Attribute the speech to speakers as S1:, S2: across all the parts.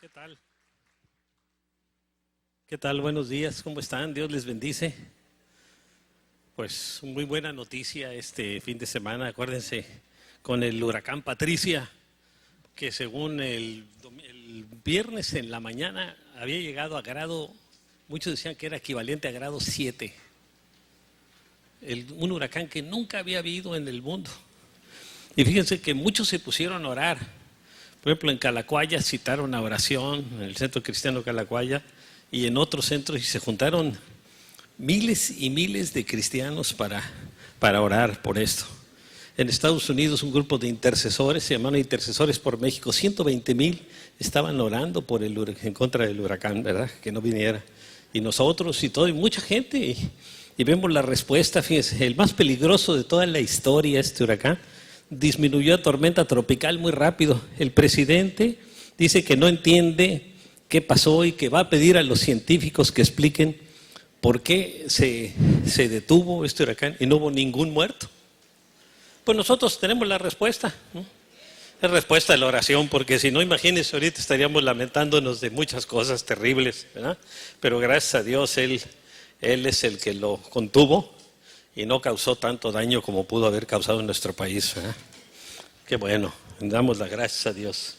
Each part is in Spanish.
S1: ¿Qué tal? ¿Qué tal? Buenos días, ¿cómo están? Dios les bendice. Pues muy buena noticia este fin de semana, acuérdense, con el huracán Patricia, que según el viernes en la mañana había llegado a grado, muchos decían que era equivalente a grado 7. Un huracán que nunca había habido en el mundo. Y fíjense que muchos se pusieron a orar. Por ejemplo, en Calacuaya citaron a oración, en el Centro Cristiano Calacuaya, y en otros centros, y se juntaron miles y miles de cristianos para orar por esto. En Estados Unidos un grupo de intercesores, se llamaron Intercesores por México, 120,000 estaban orando en contra del huracán, ¿verdad? Que no viniera. Y nosotros y todo, y mucha gente, y vemos la respuesta. Fíjense, el más peligroso de toda la historia, este huracán, disminuyó a tormenta tropical muy rápido. El presidente dice que no entiende qué pasó y que va a pedir a los científicos que expliquen por qué se detuvo este huracán y no hubo ningún muerto. Pues nosotros tenemos la respuesta, ¿no? Es respuesta de la oración, porque si no, imagínense, ahorita estaríamos lamentándonos de muchas cosas terribles, ¿verdad? Pero gracias a Dios, Él es el que lo contuvo y no causó tanto daño como pudo haber causado en nuestro país, ¿verdad? Qué bueno, damos las gracias a Dios.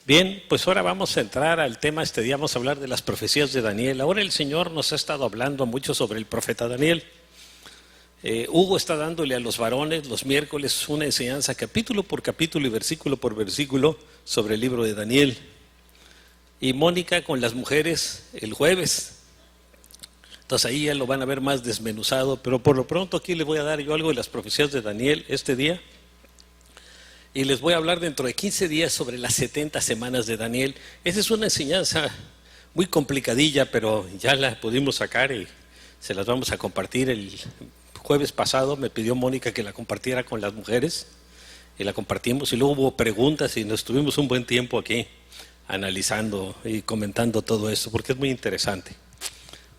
S1: Bien, pues ahora vamos a entrar al tema este día, vamos a hablar de las profecías de Daniel. Ahora el Señor nos ha estado hablando mucho sobre el profeta Daniel. Hugo está dándole a los varones los miércoles una enseñanza capítulo por capítulo y versículo por versículo sobre el libro de Daniel. Y Mónica con las mujeres el jueves. Entonces ahí ya lo van a ver más desmenuzado, pero por lo pronto aquí les voy a dar yo algo de las profecías de Daniel este día. Y les voy a hablar dentro de 15 días sobre las 70 semanas de Daniel. Esa es una enseñanza muy complicadilla, pero ya la pudimos sacar y se las vamos a compartir. El jueves pasado me pidió Mónica que la compartiera con las mujeres y la compartimos, y luego hubo preguntas y nos estuvimos un buen tiempo aquí analizando y comentando todo esto porque es muy interesante.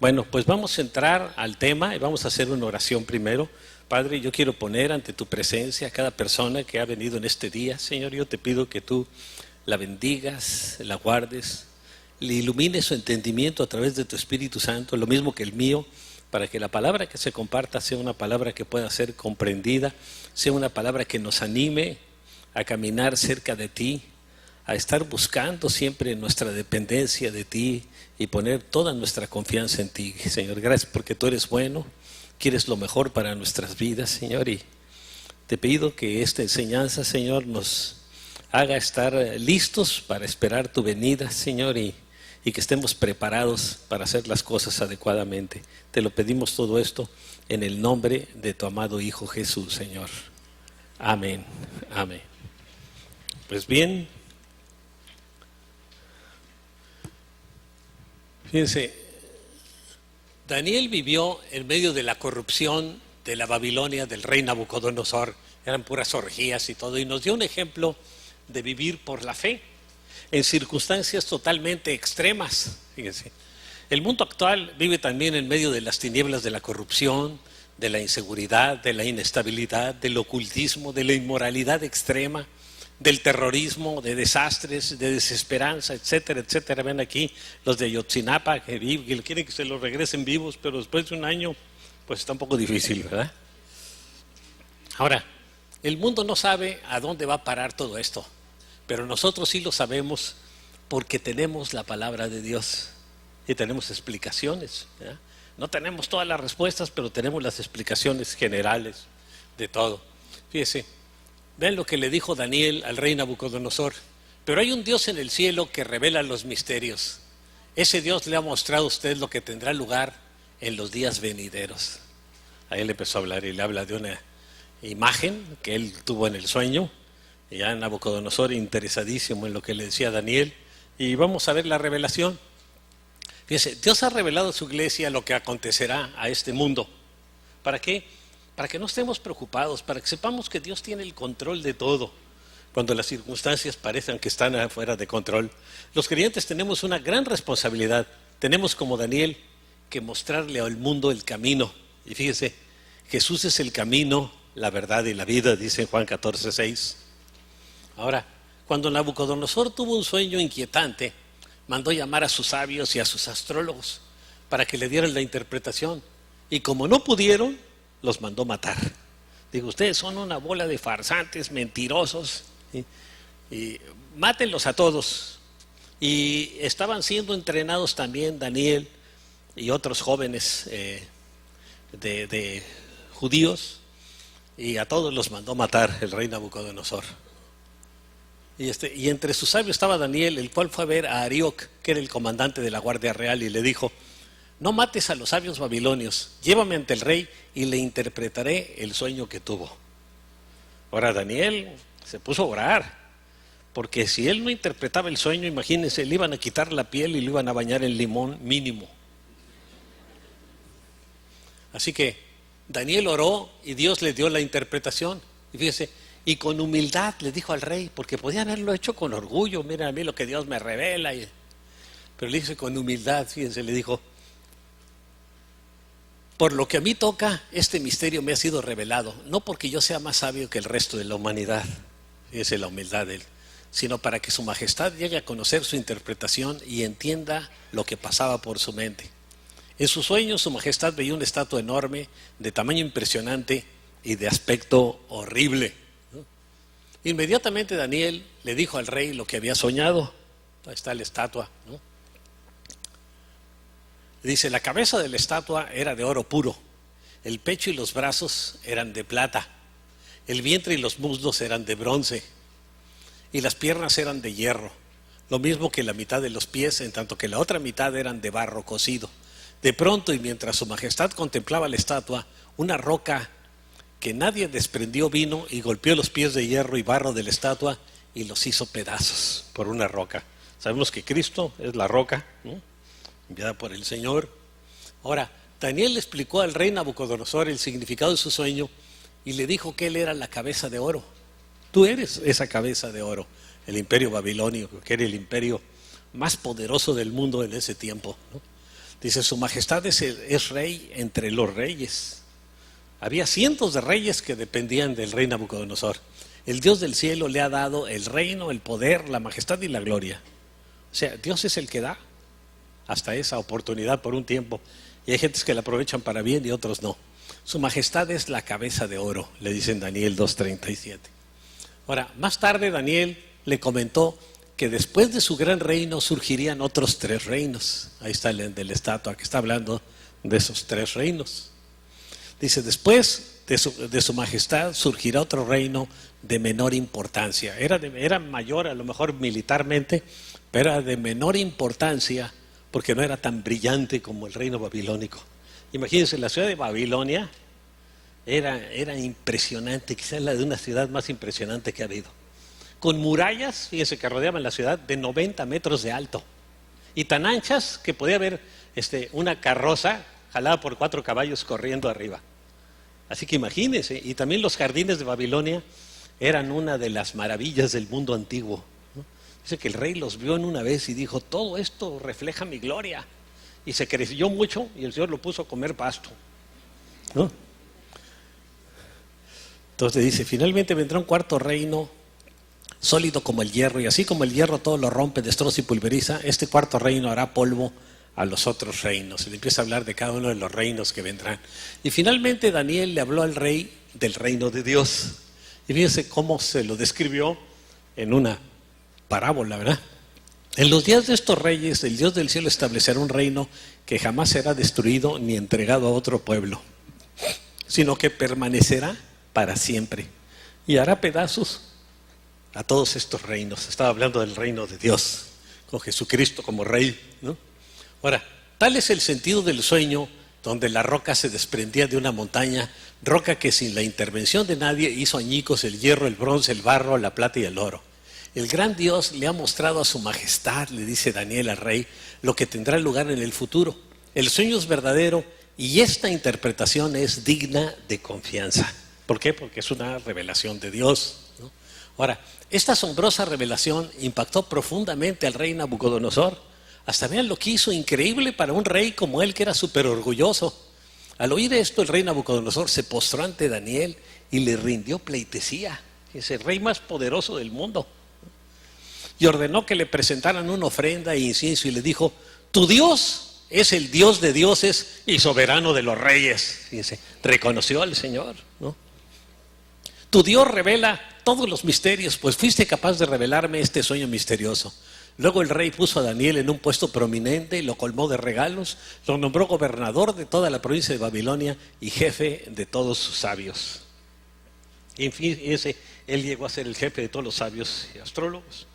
S1: Bueno, pues vamos a entrar al tema y vamos a hacer una oración primero. Padre, yo quiero poner ante tu presencia a cada persona que ha venido en este día. Señor, yo te pido que tú la bendigas, la guardes, le ilumines su entendimiento a través de tu Espíritu Santo, lo mismo que el mío, para que la palabra que se comparta sea una palabra que pueda ser comprendida, sea una palabra que nos anime a caminar cerca de ti, a estar buscando siempre nuestra dependencia de ti y poner toda nuestra confianza en ti. Señor, gracias porque tú eres bueno, quieres lo mejor para nuestras vidas, Señor, y te pido que esta enseñanza, Señor, nos haga estar listos para esperar tu venida, Señor, y que estemos preparados para hacer las cosas adecuadamente. Te lo pedimos todo esto en el nombre de tu amado Hijo Jesús, Señor. Amén, amén. Pues bien, fíjense, Daniel vivió en medio de la corrupción de la Babilonia del rey Nabucodonosor. Eran puras orgías y todo, y nos dio un ejemplo de vivir por la fe en circunstancias totalmente extremas. Fíjense, el mundo actual vive también en medio de las tinieblas de la corrupción, de la inseguridad, de la inestabilidad, del ocultismo, de la inmoralidad extrema, del terrorismo, de desastres, de desesperanza, etcétera, etcétera. Ven aquí los de Ayotzinapa que quieren que se los regresen vivos, pero después de un año pues está un poco difícil, ¿verdad? Ahora, el mundo no sabe a dónde va a parar todo esto, pero nosotros sí lo sabemos porque tenemos la palabra de Dios y tenemos explicaciones, ¿verdad? No tenemos todas las respuestas, pero tenemos las explicaciones generales de todo. Fíjese, vean lo que le dijo Daniel al rey Nabucodonosor. Pero hay un Dios en el cielo que revela los misterios. Ese Dios le ha mostrado a usted lo que tendrá lugar en los días venideros. Ahí él empezó a hablar y le habla de una imagen que él tuvo en el sueño. Y ya Nabucodonosor interesadísimo en lo que le decía Daniel. Y vamos a ver la revelación. Fíjense, Dios ha revelado a su iglesia lo que acontecerá a este mundo. ¿Para qué? Para que no estemos preocupados, para que sepamos que Dios tiene el control de todo, cuando las circunstancias parecen que están afuera de control. Los creyentes tenemos una gran responsabilidad. Tenemos, como Daniel, que mostrarle al mundo el camino. Y fíjense, Jesús es el camino, la verdad y la vida, dice en Juan 14:6. Ahora, cuando Nabucodonosor tuvo un sueño inquietante, mandó llamar a sus sabios y a sus astrólogos para que le dieran la interpretación. Y como no pudieron, los mandó matar. Digo, ustedes son una bola de farsantes, mentirosos, y mátenlos a todos. Y estaban siendo entrenados también Daniel y otros jóvenes de judíos, y a todos los mandó matar el rey Nabucodonosor. Y entre sus sabios estaba Daniel, el cual fue a ver a Arioc, que era el comandante de la guardia real, y le dijo: no mates a los sabios babilonios, llévame ante el rey y le interpretaré el sueño que tuvo. Ahora Daniel se puso a orar, porque si él no interpretaba el sueño, imagínense, le iban a quitar la piel y lo iban a bañar en limón mínimo. Así que Daniel oró y Dios le dio la interpretación. Y fíjese, y con humildad le dijo al rey, porque podían haberlo hecho con orgullo: mira a mí lo que Dios me revela. Pero le dice con humildad, fíjense, le dijo: por lo que a mí toca, este misterio me ha sido revelado, no porque yo sea más sabio que el resto de la humanidad, fíjense la humildad de él, sino para que su majestad llegue a conocer su interpretación y entienda lo que pasaba por su mente. En sus sueños su majestad veía una estatua enorme, de tamaño impresionante y de aspecto horrible. Inmediatamente Daniel le dijo al rey lo que había soñado. Ahí está la estatua, ¿no? Dice: la cabeza de la estatua era de oro puro, el pecho y los brazos eran de plata, el vientre y los muslos eran de bronce, y las piernas eran de hierro, lo mismo que la mitad de los pies, en tanto que la otra mitad eran de barro cocido. De pronto, y mientras su majestad contemplaba la estatua, una roca que nadie desprendió vino y golpeó los pies de hierro y barro de la estatua y los hizo pedazos por una roca. Sabemos que Cristo es la roca, ¿no?, enviada por el Señor. Ahora, Daniel le explicó al rey Nabucodonosor el significado de su sueño y le dijo que él era la cabeza de oro. Tú eres esa cabeza de oro, el imperio babilonio, que era el imperio más poderoso del mundo en ese tiempo, ¿no? Dice: su majestad es rey entre los reyes. Había cientos de reyes que dependían del rey Nabucodonosor. El Dios del cielo le ha dado el reino, el poder, la majestad y la gloria. O sea, Dios es el que da hasta esa oportunidad por un tiempo, y hay gentes que la aprovechan para bien y otros no. Su majestad es la cabeza de oro, le dice en Daniel 2:37. Ahora, más tarde Daniel le comentó que después de su gran reino surgirían otros 3 reinos. Ahí está el de la estatua que está hablando de esos 3 reinos. Dice: después de su majestad surgirá otro reino de menor importancia. Era mayor a lo mejor militarmente, pero era de menor importancia porque no era tan brillante como el reino babilónico. Imagínense, la ciudad de Babilonia era impresionante, quizás la de una ciudad más impresionante que ha habido. Con murallas, fíjense, que rodeaban la ciudad, de 90 metros de alto, y tan anchas que podía haber una carroza jalada por 4 caballos corriendo arriba. Así que imagínense. Y también los jardines de Babilonia eran una de las maravillas del mundo antiguo, ¿no? Dice que el rey los vio en una vez y dijo: todo esto refleja mi gloria. Y se creció mucho y el Señor lo puso a comer pasto, ¿no? Entonces dice: finalmente vendrá un cuarto reino, sólido como el hierro, y así como el hierro todo lo rompe, destroza y pulveriza, este cuarto reino hará polvo a los otros reinos. Y empieza a hablar de cada uno de los reinos que vendrán. Y finalmente Daniel le habló al rey del reino de Dios. Y fíjense cómo se lo describió en una parábola, ¿verdad? En los días de estos reyes, el Dios del cielo establecerá un reino que jamás será destruido ni entregado a otro pueblo, sino que permanecerá para siempre, y hará pedazos a todos estos reinos. Estaba hablando del reino de Dios, con Jesucristo como rey, ¿no? Ahora, tal es el sentido del sueño, donde la roca se desprendía de una montaña, roca que sin la intervención de nadie hizo añicos el hierro, el bronce, el barro, la plata y el oro. El gran Dios le ha mostrado a su majestad, le dice Daniel al rey, lo que tendrá lugar en el futuro. El sueño es verdadero y esta interpretación es digna de confianza. ¿Por qué? Porque es una revelación de Dios, ¿no? Ahora, esta asombrosa revelación impactó profundamente al rey Nabucodonosor. Hasta vean lo que hizo, increíble para un rey como él, que era súper orgulloso. Al oír esto, el rey Nabucodonosor se postró ante Daniel y le rindió pleitesía. Es el rey más poderoso del mundo. y ordenó que le presentaran una ofrenda e incienso y le dijo: tu Dios es el Dios de dioses y soberano de los reyes. Fíjense, reconoció al Señor, ¿no? Tu Dios revela todos los misterios, pues fuiste capaz de revelarme este sueño misterioso. Luego el rey puso a Daniel en un puesto prominente, lo colmó de regalos, lo nombró gobernador de toda la provincia de Babilonia y jefe de todos sus sabios. Y en fin, él llegó a ser el jefe de todos los sabios y astrólogos.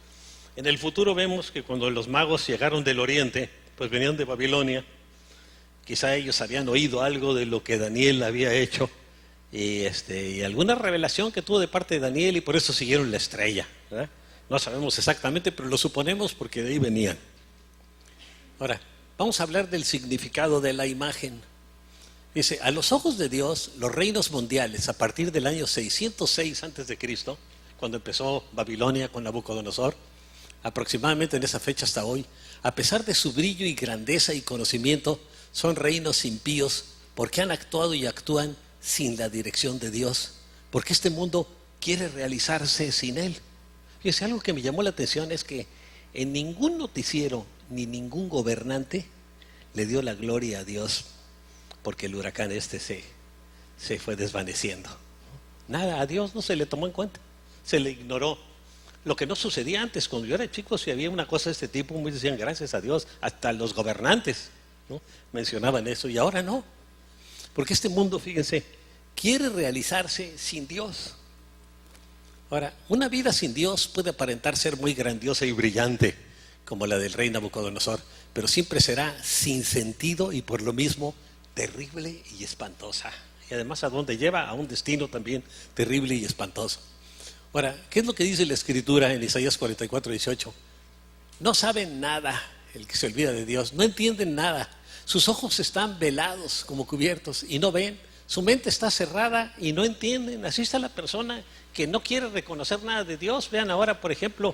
S1: En el futuro vemos que cuando los magos llegaron del oriente, pues venían de Babilonia, quizá ellos habían oído algo de lo que Daniel había hecho y alguna revelación que tuvo de parte de Daniel, y por eso siguieron la estrella, ¿verdad? No sabemos exactamente, pero lo suponemos porque de ahí venían. Ahora, vamos a hablar del significado de la imagen. Dice: a los ojos de Dios, los reinos mundiales, a partir del año 606 a.C., cuando empezó Babilonia con Nabucodonosor, aproximadamente en esa fecha hasta hoy, a pesar de su brillo y grandeza y conocimiento, son reinos impíos porque han actuado y actúan sin la dirección de Dios, porque este mundo quiere realizarse sin Él. Fíjense, algo que me llamó la atención es que en ningún noticiero ni ningún gobernante le dio la gloria a Dios porque el huracán se fue desvaneciendo. Nada, a Dios no se le tomó en cuenta, se le ignoró. Lo que no sucedía antes, cuando yo era chico, si había una cosa de este tipo, me decían gracias a Dios, hasta los gobernantes, ¿no?, mencionaban eso, y ahora no. Porque este mundo, fíjense, quiere realizarse sin Dios. Ahora, una vida sin Dios puede aparentar ser muy grandiosa y brillante, como la del rey Nabucodonosor, pero siempre será sin sentido y por lo mismo terrible y espantosa. Y además, ¿a dónde lleva? A un destino también terrible y espantoso. Ahora, ¿qué es lo que dice la Escritura en Isaías 44:18? No saben nada el que se olvida de Dios, no entienden nada. Sus ojos están velados como cubiertos y no ven. Su mente está cerrada y no entienden. Así está la persona que no quiere reconocer nada de Dios. Vean ahora, por ejemplo,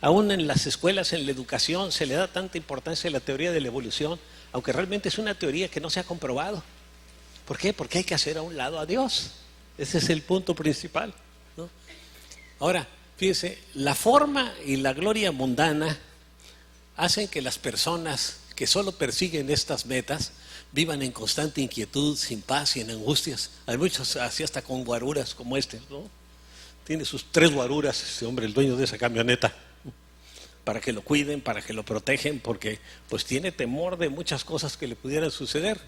S1: aún en las escuelas, en la educación, se le da tanta importancia a la teoría de la evolución, aunque realmente es una teoría que no se ha comprobado. ¿Por qué? Porque hay que hacer a un lado a Dios. Ese es el punto principal, ¿no? Ahora, fíjense, la forma y la gloria mundana hacen que las personas que solo persiguen estas metas vivan en constante inquietud, sin paz y en angustias. Hay muchos así hasta con guaruras como este, ¿no? Tiene sus 3 guaruras ese hombre, el dueño de esa camioneta, para que lo cuiden, para que lo protegen, porque pues tiene temor de muchas cosas que le pudieran suceder.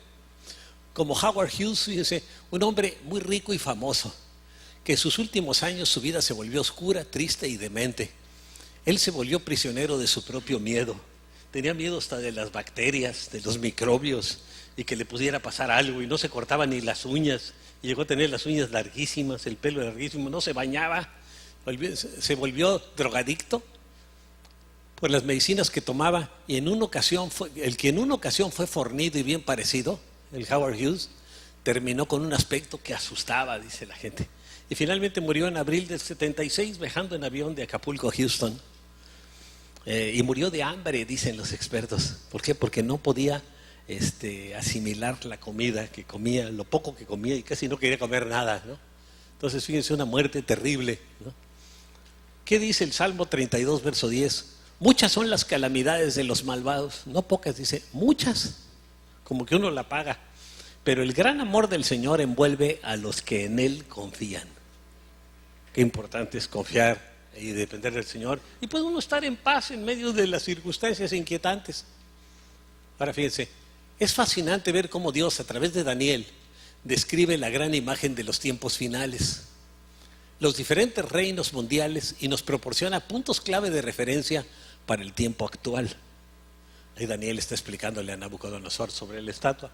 S1: Como Howard Hughes, fíjense, un hombre muy rico y famoso, que en sus últimos años su vida se volvió oscura, triste y demente. Él se volvió prisionero de su propio miedo. Tenía miedo hasta de las bacterias, de los microbios, y que le pudiera pasar algo, y no se cortaba ni las uñas. Y llegó a tener las uñas larguísimas, el pelo larguísimo, no se bañaba, se volvió drogadicto por las medicinas que tomaba. Y en una ocasión, el que en una ocasión fue fornido y bien parecido, el Howard Hughes, terminó con un aspecto que asustaba, dice la gente. Y finalmente murió en abril del 76 viajando en avión de Acapulco a Houston. Y murió de hambre, dicen los expertos. ¿Por qué? Porque no podía asimilar la comida que comía, lo poco que comía, y casi no quería comer nada, ¿no? Entonces, fíjense, una muerte terrible, ¿no? ¿Qué dice el Salmo 32, verso 10? Muchas son las calamidades de los malvados, no pocas, dice, muchas, como que uno la paga. Pero el gran amor del Señor envuelve a los que en Él confían. Qué importante es confiar y depender del Señor, y puede uno estar en paz en medio de las circunstancias inquietantes. Ahora fíjense, es fascinante ver cómo Dios a través de Daniel describe la gran imagen de los tiempos finales, los diferentes reinos mundiales, y nos proporciona puntos clave de referencia para el tiempo actual. Ahí Daniel está explicándole a Nabucodonosor sobre la estatua.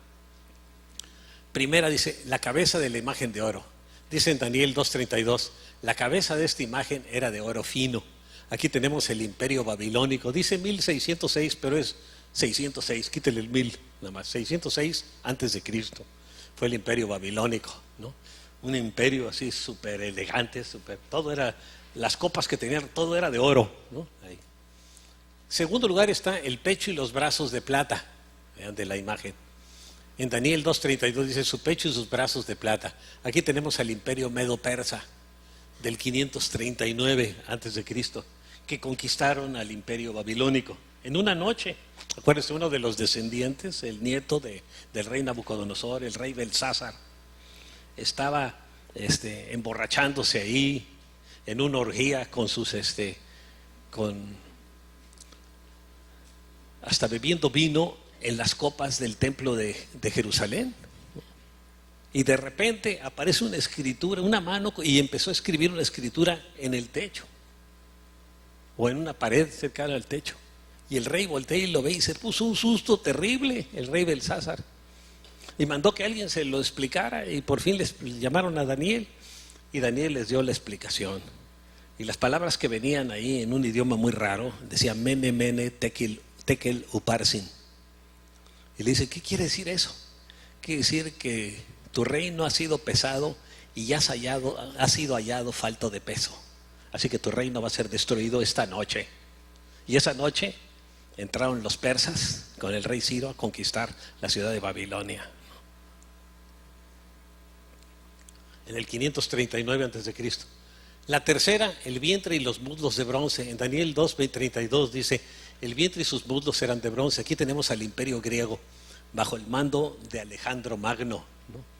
S1: Primera dice, la cabeza de la imagen de oro. Dice en Daniel 2:32, la cabeza de esta imagen era de oro fino. Aquí tenemos el imperio babilónico. Dice 1606, pero es 606, quítele el 1000 nada más. 606 antes de Cristo fue el imperio babilónico, ¿no? Un imperio así súper elegante, todo era, las copas que tenían, todo era de oro, ¿no? Ahí. Segundo lugar está el pecho y los brazos de plata, vean, de la imagen. En Daniel 2:32 dice su pecho y sus brazos de plata. Aquí tenemos al imperio medo-persa del 539 antes de Cristo, que conquistaron al imperio babilónico. En una noche, acuérdense, uno de los descendientes, el nieto del rey Nabucodonosor, el rey Belsázar, estaba emborrachándose ahí en una orgía con sus hasta bebiendo vino en las copas del templo de Jerusalén. Y de repente aparece una escritura, una mano, y empezó a escribir una escritura en el techo o en una pared cercana al techo. Y el rey voltea y lo ve y se puso un susto terrible, el rey Belsázar. Y mandó que alguien se lo explicara, y por fin les llamaron a Daniel, y Daniel les dio la explicación. Y las palabras que venían ahí en un idioma muy raro decían mene, mene, tekel, uparsin. Y le dice, ¿qué quiere decir eso? Quiere decir que tu reino ha sido pesado y has sido hallado falto de peso. Así que tu reino va a ser destruido esta noche. Y esa noche entraron los persas con el rey Ciro a conquistar la ciudad de Babilonia. En el 539 a.C. La tercera, el vientre y los muslos de bronce. En Daniel 2:32 dice, el vientre y sus muslos eran de bronce. Aquí tenemos al imperio griego bajo el mando de Alejandro Magno, ¿no?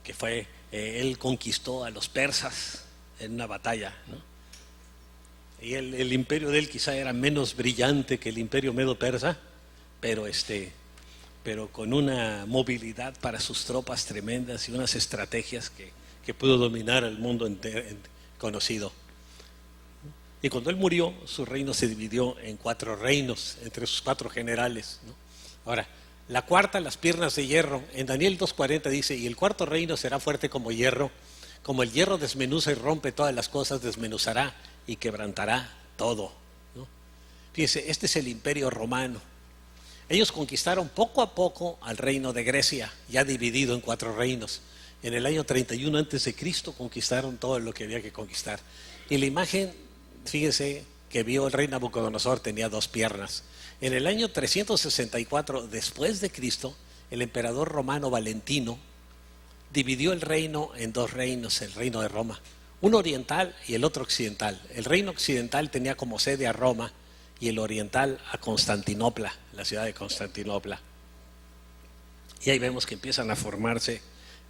S1: Que fue, él conquistó a los persas en una batalla, ¿no? Y el imperio de él quizá era menos brillante que el imperio medo-persa, pero con una movilidad para sus tropas tremendas y unas estrategias que pudo dominar al mundo conocido. Y cuando él murió, su reino se dividió en 4 reinos entre sus 4 generales, ¿no? Ahora, la cuarta, las piernas de hierro. En Daniel 2:40 dice, y el cuarto reino será fuerte como el hierro desmenuza y rompe todas las cosas, desmenuzará y quebrantará todo, ¿no? Fíjense, este es el imperio romano. Ellos conquistaron poco a poco al reino de Grecia, ya dividido en 4 reinos. En el año 31 a.C. conquistaron todo lo que había que conquistar. Y la imagen, fíjense, que vio el rey Nabucodonosor tenía 2 piernas. En el año 364 después de Cristo, el emperador romano Valentino dividió el reino en 2 reinos, el reino de Roma, uno oriental y el otro occidental. El reino occidental tenía como sede a Roma y el oriental a Constantinopla, la ciudad de Constantinopla. Y ahí vemos que empiezan a formarse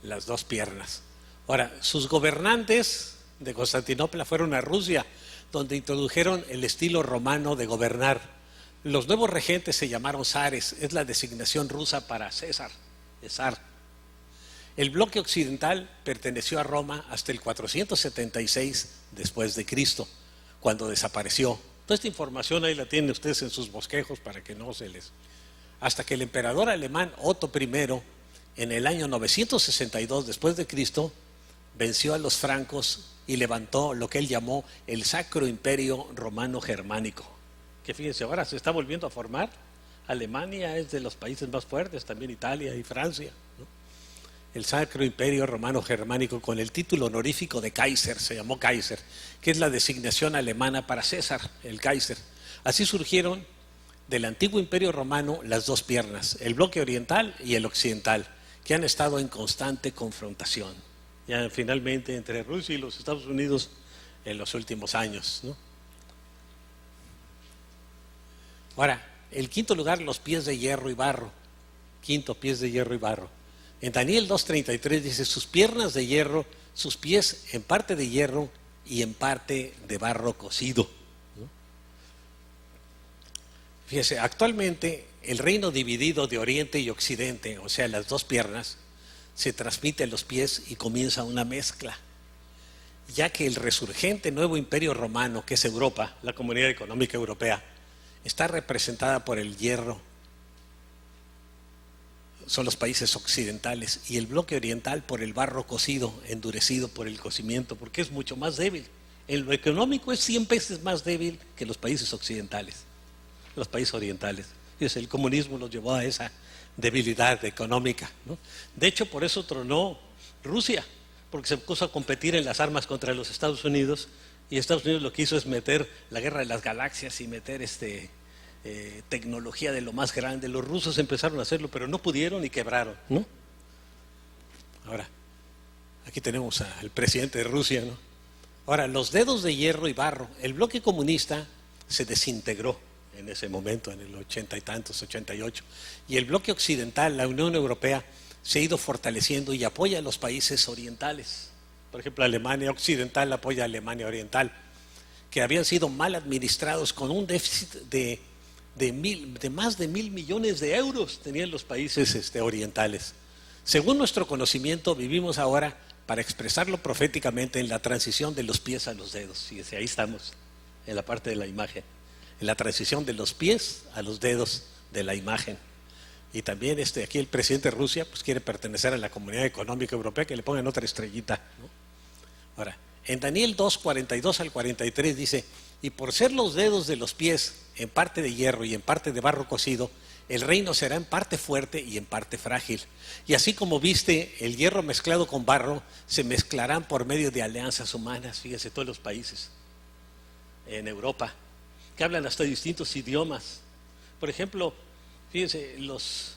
S1: las 2 piernas. Ahora, sus gobernantes de Constantinopla fueron a Rusia, donde introdujeron el estilo romano de gobernar. Los nuevos regentes se llamaron zares, es la designación rusa para César, zar. El bloque occidental perteneció a Roma hasta el 476 después de Cristo, cuando desapareció. Toda esta información ahí la tienen ustedes en sus bosquejos para que no se les... Hasta que el emperador alemán Otto I, en el año 962 después de Cristo, venció a los francos y levantó lo que él llamó el Sacro Imperio Romano Germánico. Que fíjense, ahora se está volviendo a formar. Alemania es de los países más fuertes, también Italia y Francia, ¿no? El Sacro Imperio Romano Germánico, con el título honorífico de Kaiser, se llamó Kaiser, que es la designación alemana para César, el Kaiser. Así surgieron del antiguo Imperio Romano las 2 piernas, el bloque oriental y el occidental, que han estado en constante confrontación, ya finalmente entre Rusia y los Estados Unidos en los últimos años, ¿no? Ahora, el quinto lugar, los pies de hierro y barro. Quinto, pies de hierro y barro. En Daniel 2:33 dice, sus piernas de hierro, sus pies en parte de hierro y en parte de barro cocido, ¿no? Fíjese, actualmente el reino dividido de oriente y occidente, o sea, las 2 piernas, se transmite en los pies y comienza una mezcla, ya que el resurgente nuevo imperio romano, que es Europa, la Comunidad Económica Europea, está representada por el hierro, son los países occidentales, y el bloque oriental por el barro cocido, endurecido por el cocimiento, porque es mucho más débil. En lo económico es 100 veces más débil que los países occidentales, los países orientales. El comunismo los llevó a esa debilidad económica, ¿no? De hecho, por eso tronó Rusia, porque se puso a competir en las armas contra los Estados Unidos, y Estados Unidos lo que hizo es meter la guerra de las galaxias y meter tecnología de lo más grande. Los rusos empezaron a hacerlo, pero no pudieron y quebraron, ¿no? Ahora, aquí tenemos al presidente de Rusia, ¿no?
S2: Ahora, los dedos de hierro y barro, el bloque comunista se desintegró en ese momento, en el 80 y tantos, 88, y el bloque occidental, la Unión Europea, se ha ido fortaleciendo y apoya a los países orientales. Por ejemplo, Alemania Occidental apoya a Alemania Oriental, que habían sido mal administrados con un déficit de más de 1.000 millones de euros tenían los países orientales. Según nuestro conocimiento, vivimos ahora, para expresarlo proféticamente, en la transición de los pies a los dedos. Fíjense, ahí estamos, en la parte de la imagen, en la transición de los pies a los dedos de la imagen. Y también aquí el presidente de Rusia pues quiere pertenecer a la Comunidad Económica Europea, que le pongan otra estrellita, ¿no? Ahora, en Daniel 2, 42 al 43 dice: y por ser los dedos de los pies en parte de hierro y en parte de barro cocido, el reino será en parte fuerte y en parte frágil. Y así como viste el hierro mezclado con barro, se mezclarán por medio de alianzas humanas. Fíjense, todos los países en Europa que hablan hasta distintos idiomas. Por ejemplo, fíjense, los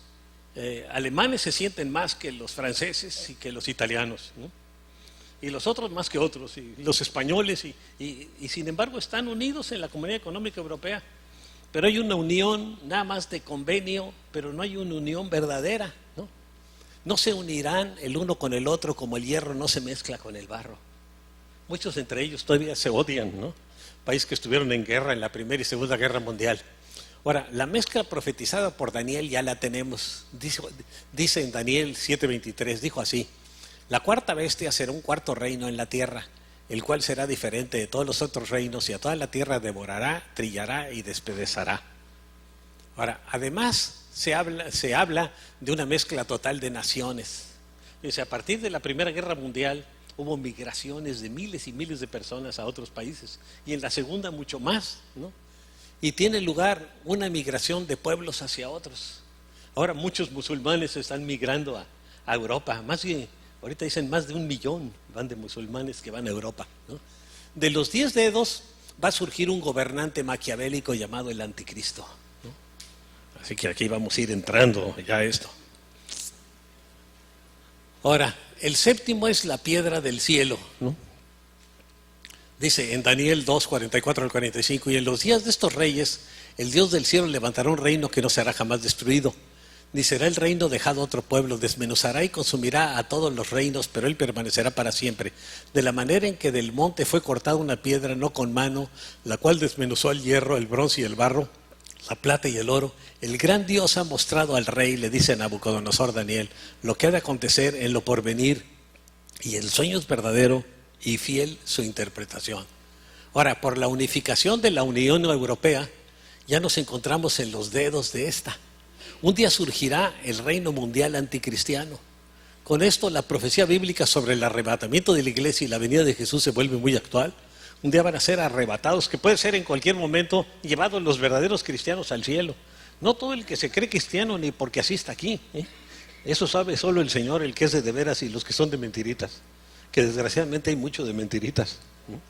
S2: alemanes se sienten más que los franceses y que los italianos, ¿no? Y los otros más que otros, y los españoles, y sin embargo están unidos en la Comunidad Económica Europea. Pero hay una unión nada más de convenio, pero no hay una unión verdadera, ¿no? No se unirán el uno con el otro como el hierro no se mezcla con el barro. Muchos entre ellos todavía se odian, ¿no? Países que estuvieron en guerra en la Primera y Segunda Guerra Mundial. Ahora, la mezcla profetizada por Daniel ya la tenemos. Dice en Daniel 7:23, dijo así: la cuarta bestia será un cuarto reino en la tierra, el cual será diferente de todos los otros reinos, y a toda la tierra devorará, trillará y despedazará. Ahora, además se habla de una mezcla total de naciones. Dice, a partir de la Primera Guerra Mundial hubo migraciones de miles y miles de personas a otros países, y en la Segunda mucho más, ¿no? Y tiene lugar una migración de pueblos hacia otros. Ahora muchos musulmanes están migrando a Europa, ahorita dicen más de 1 millón van de musulmanes que van a Europa, ¿no? De los 10 dedos va a surgir un gobernante maquiavélico llamado el Anticristo, ¿no? Así que aquí vamos a ir entrando ya a esto. Ahora, el séptimo es la piedra del cielo, ¿no? Dice en Daniel 2, 44 al 45, y en los días de estos reyes, el Dios del cielo levantará un reino que no será jamás destruido, ni será el reino dejado a otro pueblo, desmenuzará y consumirá a todos los reinos, pero él permanecerá para siempre. De la manera en que del monte fue cortada una piedra, no con mano, la cual desmenuzó el hierro, el bronce y el barro, la plata y el oro, el gran Dios ha mostrado al rey, le dice a Nabucodonosor Daniel, lo que ha de acontecer en lo porvenir, y el sueño es verdadero y fiel su interpretación. Ahora, por la unificación de la Unión Europea, ya nos encontramos en los dedos de esta. Un día surgirá el reino mundial anticristiano. Con esto la profecía bíblica sobre el arrebatamiento de la iglesia y la venida de Jesús se vuelve muy actual. Un día van a ser arrebatados, que puede ser en cualquier momento, llevados los verdaderos cristianos al cielo. No todo el que se cree cristiano ni porque así está aquí, ¿eh? Eso sabe solo el Señor, el que es de veras y los que son de mentiritas, que desgraciadamente hay mucho de mentiritas, ¿no?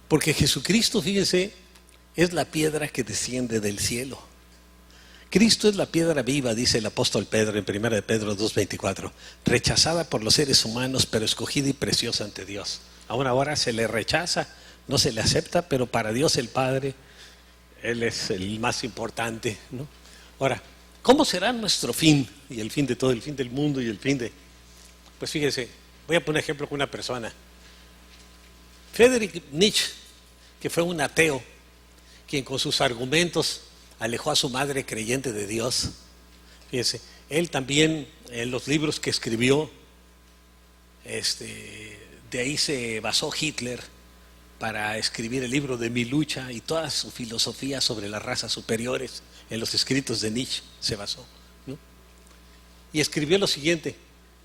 S2: Porque Jesucristo, fíjense, es la piedra que desciende del cielo. Cristo es la piedra viva, dice el apóstol Pedro en 1 de Pedro 2:24, rechazada por los seres humanos, pero escogida y preciosa ante Dios. Ahora se le rechaza, no se le acepta, pero para Dios el Padre, Él es el más importante, ¿no? Ahora, ¿cómo será nuestro fin? Y el fin de todo, el fin del mundo y el fin de... Pues fíjese, voy a poner ejemplo con una persona. Friedrich Nietzsche, que fue un ateo, quien con sus argumentos alejó a su madre creyente de Dios. Fíjense, él también, en los libros que escribió, de ahí se basó Hitler para escribir el libro de Mi lucha, y toda su filosofía sobre las razas superiores en los escritos de Nietzsche se basó, ¿no? Y escribió lo siguiente: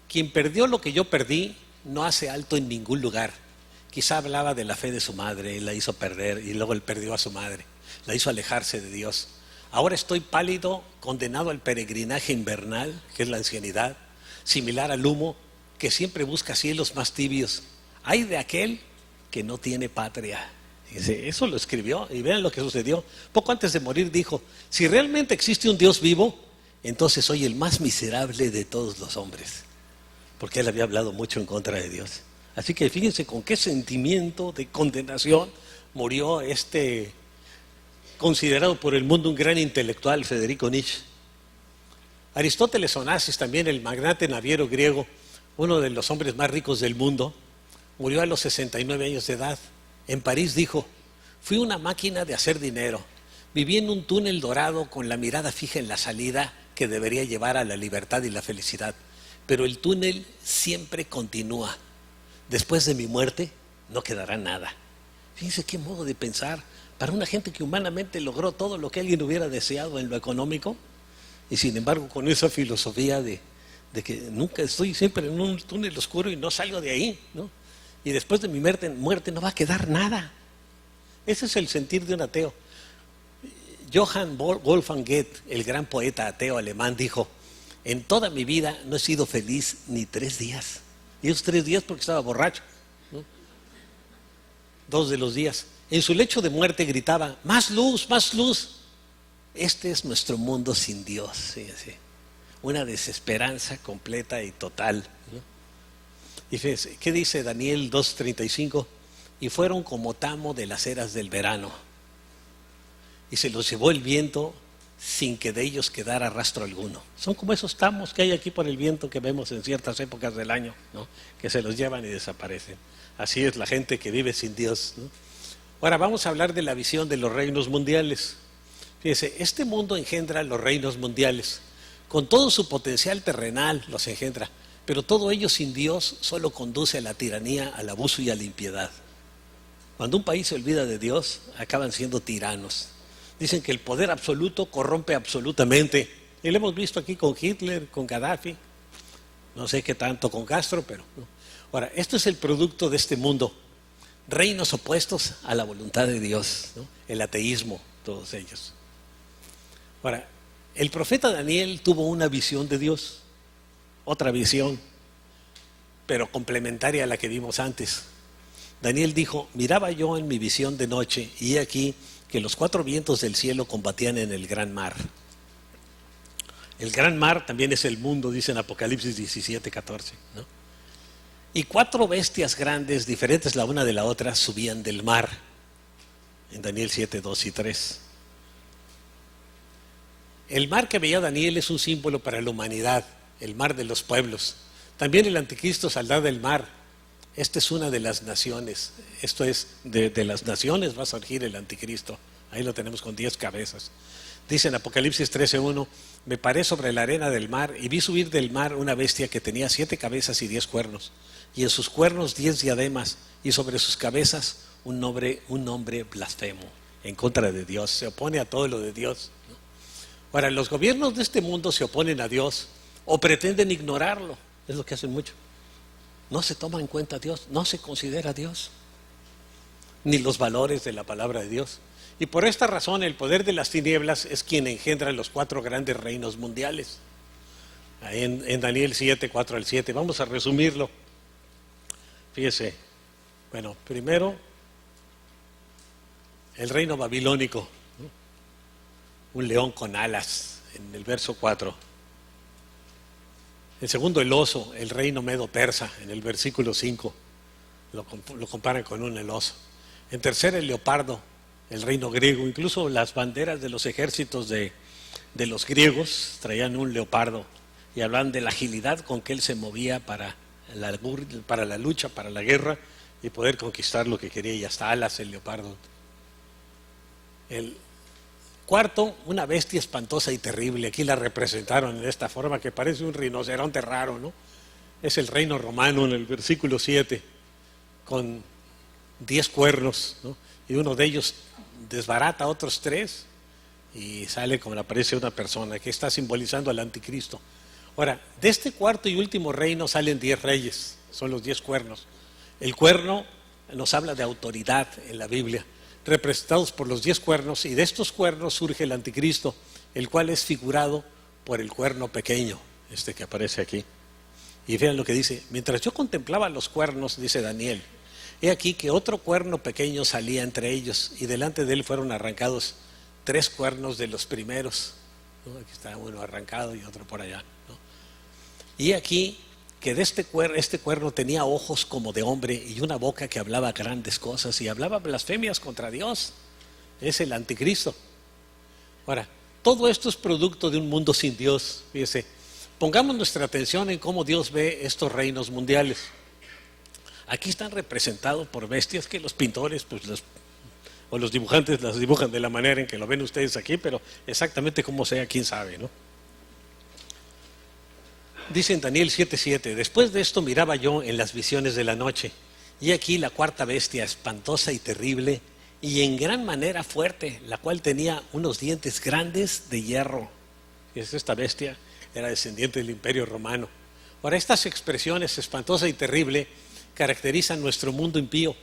S2: quien perdió lo que yo perdí no hace alto en ningún lugar. Quizá hablaba de la fe de su madre, y la hizo perder, y luego él perdió a su madre, la hizo alejarse de Dios. Ahora estoy pálido, condenado al peregrinaje invernal, que es la ancianidad, similar al humo que siempre busca cielos más tibios. Ay de aquel que no tiene patria. Eso lo escribió, y vean lo que sucedió. Poco antes de morir dijo: si realmente existe un Dios vivo, entonces soy el más miserable de todos los hombres, porque él había hablado mucho en contra de Dios. Así que fíjense con qué sentimiento de condenación murió considerado por el mundo un gran intelectual, Federico Nietzsche. Aristóteles Onassis, también el magnate naviero griego, uno de los hombres más ricos del mundo, murió a los 69 años de edad. En París dijo: fui una máquina de hacer dinero, viví en un túnel dorado con la mirada fija en la salida que debería llevar a la libertad y la felicidad, pero el túnel siempre continúa. Después de mi muerte no quedará nada. Fíjense qué modo de pensar para una gente que humanamente logró todo lo que alguien hubiera deseado en lo económico, y sin embargo con esa filosofía de que nunca estoy siempre en un túnel oscuro y no salgo de ahí, ¿no? Y después de mi muerte no va a quedar nada. Ese es el sentir de un ateo. Johann Wolfgang Goethe, el gran poeta ateo alemán, dijo: en toda mi vida no he sido feliz ni 3 días. Y esos 3 días porque estaba borracho, ¿no? 2 de los días. En su lecho de muerte gritaba: más luz, más luz. Este es nuestro mundo sin Dios. Sí, sí. Una desesperanza completa y total, ¿no? Y fíjense, ¿qué dice Daniel 2:35? Y fueron como tamo de las eras del verano, y se los llevó el viento sin que de ellos quedara rastro alguno. Son como esos tamos que hay aquí por el viento que vemos en ciertas épocas del año, ¿no? Que se los llevan y desaparecen. Así es la gente que vive sin Dios, ¿no? Ahora vamos a hablar de la visión de los reinos mundiales. Fíjense, este mundo engendra los reinos mundiales. Con todo su potencial terrenal los engendra, pero todo ello sin Dios solo conduce a la tiranía, al abuso y a la impiedad. Cuando un país se olvida de Dios, acaban siendo tiranos. Dicen que el poder absoluto corrompe absolutamente. Y lo hemos visto aquí con Hitler, con Gaddafi, no sé qué tanto con Castro, pero no. Ahora, esto es el producto de este mundo. Reinos opuestos a la voluntad de Dios, ¿no? El ateísmo, todos ellos. Ahora, el profeta Daniel tuvo una visión de Dios, otra visión, pero complementaria a la que vimos antes. Daniel dijo: miraba yo en mi visión de noche, y he aquí que los 4 vientos del cielo combatían en el gran mar. El gran mar también es el mundo, dice en Apocalipsis 17:14, ¿no? Y 4 bestias grandes, diferentes la una de la otra, subían del mar, en Daniel 7:2 y 3. El mar que veía Daniel es un símbolo para la humanidad, el mar de los pueblos. También el anticristo saldrá del mar. Esta es una de las naciones. Esto es, de las naciones va a surgir el anticristo. Ahí lo tenemos con 10 cabezas. Dice en Apocalipsis 13:1: me paré sobre la arena del mar y vi subir del mar una bestia que tenía 7 cabezas y 10 cuernos, y en sus cuernos 10 diademas, y sobre sus cabezas un nombre blasfemo, en contra de Dios. Se opone a todo lo de Dios, ¿no? Ahora, los gobiernos de este mundo se oponen a Dios o pretenden ignorarlo. Es lo que hacen mucho. No se toma en cuenta a Dios, no se considera a Dios, ni los valores de la palabra de Dios. Y por esta razón el poder de las tinieblas es quien engendra los 4 grandes reinos mundiales. Ahí en Daniel 7:4-7. Vamos a resumirlo. Fíjese. Bueno, primero, el reino babilónico, ¿no? Un león con alas, en el verso 4. En segundo, el oso, el reino medo-persa, en el versículo 5. Lo comparan con un oso. En tercero, el leopardo, el reino griego. Incluso las banderas de los ejércitos de los griegos traían un leopardo y hablan de la agilidad con que él se movía para la lucha, para la guerra, y poder conquistar lo que quería, y hasta alas el leopardo. El cuarto, una bestia espantosa y terrible. Aquí la representaron en esta forma que parece un rinoceronte raro, ¿no? Es el reino romano en el versículo 7, con 10 cuernos, ¿no? Y uno de ellos desbarata a otros 3 y sale como le aparece una persona que está simbolizando al anticristo. Ahora, de este cuarto y último reino salen 10 reyes, son los 10 cuernos. El cuerno nos habla de autoridad en la Biblia, representados por los 10 cuernos, y de estos cuernos surge el anticristo, el cual es figurado por el cuerno pequeño, este que aparece aquí. Y vean lo que dice: mientras yo contemplaba los cuernos, dice Daniel, he aquí que otro cuerno pequeño salía entre ellos, y delante de él fueron arrancados 3 cuernos de los primeros, ¿no? Aquí está uno arrancado y otro por allá, ¿no? Y aquí que este cuerno tenía ojos como de hombre y una boca que hablaba grandes cosas y hablaba blasfemias contra Dios. Es el anticristo. Ahora, todo esto es producto de un mundo sin Dios. Fíjese, pongamos nuestra atención en cómo Dios ve estos reinos mundiales. Aquí están representados por bestias que los pintores pues o los dibujantes las dibujan de la manera en que lo ven ustedes aquí, pero exactamente cómo sea, quién sabe, ¿no? Dice en Daniel 7:7, después de esto miraba yo en las visiones de la noche, y aquí la cuarta bestia, espantosa y terrible, y en gran manera fuerte, la cual tenía unos dientes grandes de hierro. Y esta bestia era descendiente del Imperio Romano. Ahora, estas expresiones, espantosa y terrible, caracterizan nuestro mundo impío.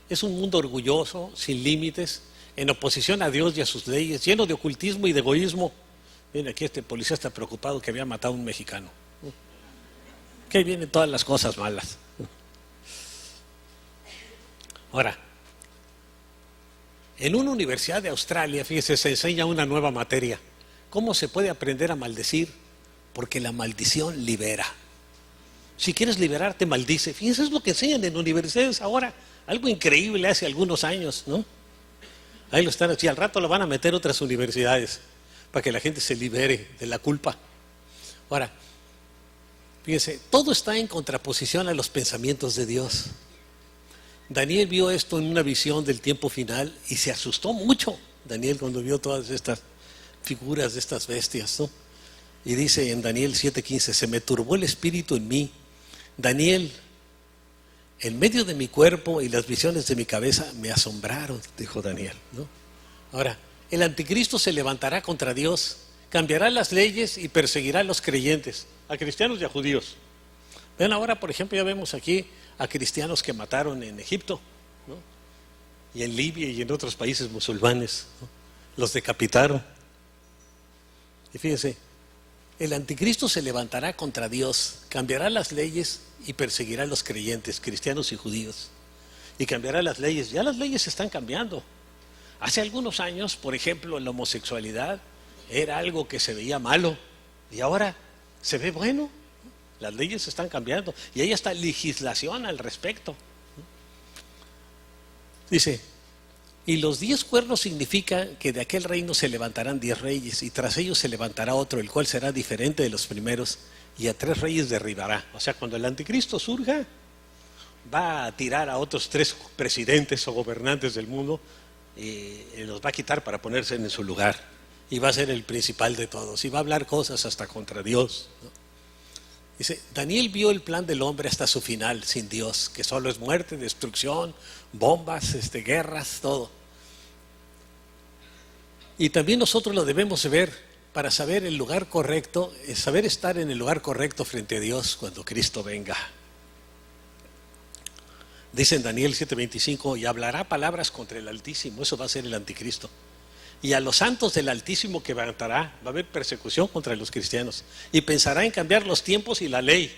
S2: Es un mundo orgulloso, sin límites, en oposición a Dios y a sus leyes, lleno de ocultismo y de egoísmo. Miren, aquí este policía está preocupado que había matado a un mexicano. Que ahí vienen todas las cosas malas. Ahora, en una universidad de Australia, fíjese, se enseña una nueva materia. ¿Cómo se puede aprender a maldecir? Porque la maldición libera. Si quieres liberarte, maldice. Fíjense, es lo que enseñan en universidades ahora. Algo increíble hace algunos años, ¿no? Ahí lo están así, al rato lo van a meter otras universidades para que la gente se libere de la culpa. Ahora, fíjense, todo está en contraposición a los pensamientos de Dios. Daniel vio esto en una visión del tiempo final y se asustó mucho, Daniel, cuando vio todas estas figuras de estas bestias, ¿no? Y dice en Daniel 7:15, se me turbó el espíritu en mí. Daniel, en medio de mi cuerpo y las visiones de mi cabeza me asombraron, dijo Daniel, ¿no? Ahora, el anticristo se levantará contra Dios, cambiará las leyes y perseguirá a los creyentes, a cristianos y a judíos. Vean ahora, por ejemplo, ya vemos aquí a cristianos que mataron en Egipto, ¿no? Y en Libia y en otros países musulmanes, ¿no? Los decapitaron. Y fíjense, el anticristo se levantará contra Dios, cambiará las leyes y perseguirá a los creyentes, cristianos y judíos. Y cambiará las leyes. Ya las leyes están cambiando. Hace algunos años, por ejemplo, la homosexualidad era algo que se veía malo y ahora se ve bueno. Las leyes están cambiando y hay hasta legislación al respecto. Dice, y los 10 cuernos significan que de aquel reino se levantarán 10 reyes y tras ellos se levantará otro, el cual será diferente de los primeros y a 3 reyes derribará. O sea, cuando el anticristo surja, va a tirar a otros 3 presidentes o gobernantes del mundo y los va a quitar para ponerse en su lugar y va a ser el principal de todos y va a hablar cosas hasta contra Dios, ¿no? Dice, Daniel vio el plan del hombre hasta su final sin Dios, que solo es muerte, destrucción, bombas, guerras, todo. Y también nosotros lo debemos ver para saber el lugar correcto, saber estar en el lugar correcto frente a Dios cuando Cristo venga. Dice en Daniel 7:25, y hablará palabras contra el Altísimo, eso va a ser el anticristo. Y a los santos del Altísimo quebrantará, va a haber persecución contra los cristianos. Y pensará en cambiar los tiempos y la ley.